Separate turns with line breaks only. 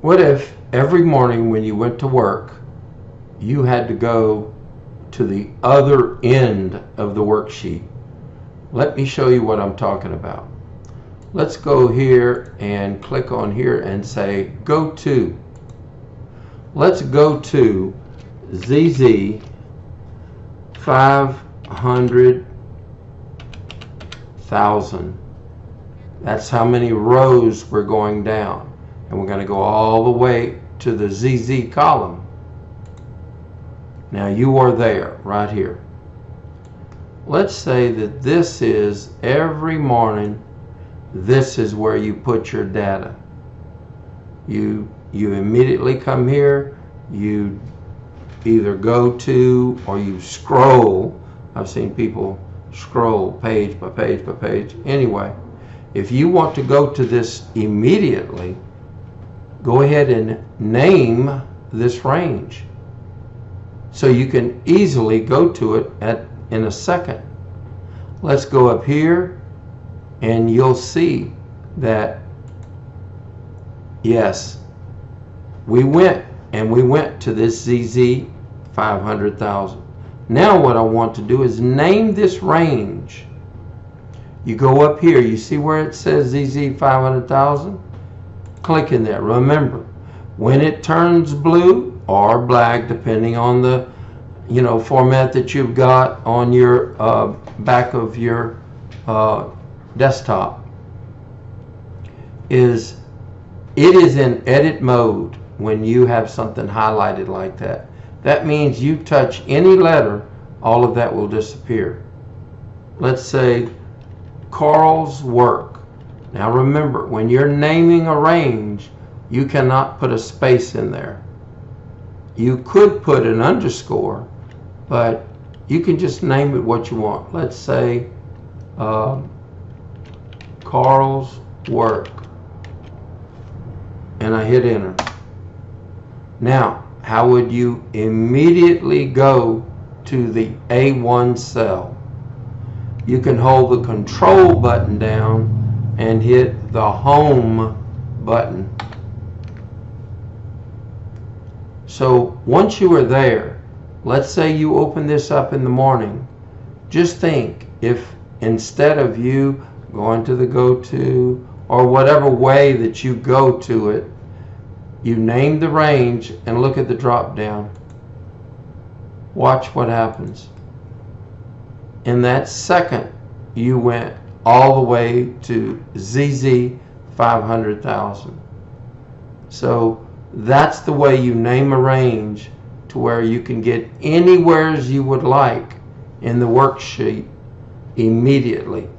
What if every morning when you went to work, you had to go to the other end of the worksheet? Let me show you what I'm talking about. Let's go here and click on here and say go to. Let's go to ZZ 500,000. That's how many rows we're going down. And we're going to go all the way to the ZZ column. Now you are there, right here. Let's say that this is every morning, this is where you put your data. You immediately come here, you either go to or you scroll. I've seen people scroll page by page by page. Anyway, if you want to go to this immediately, go ahead and name this range so you can easily go to it in a second. Let's go up here and you'll see that yes, we went to this ZZ 500,000. Now what I want to do is name this range. You go up here, you see where it says ZZ 500,000? Click in there. Remember, when it turns blue or black, depending on the format that you've got on your back of your desktop, it is in edit mode when you have something highlighted like that. That means you touch any letter, all of that will disappear. Let's say Carl's work. Now remember, when you're naming a range, you cannot put a space in there. You could put an underscore, but you can just name it what you want. Let's say Carl's work, and I hit enter. Now, how would you immediately go to the A1 cell? You can hold the control button down and hit the home button. So once you are there, let's say you open this up in the morning, just think if instead of you going to the go to or whatever way that you go to it, you name the range and look at the drop down. Watch what happens. In that second, you went all the way to ZZ 500,000. So that's the way you name a range to where you can get anywhere you would like in the worksheet immediately.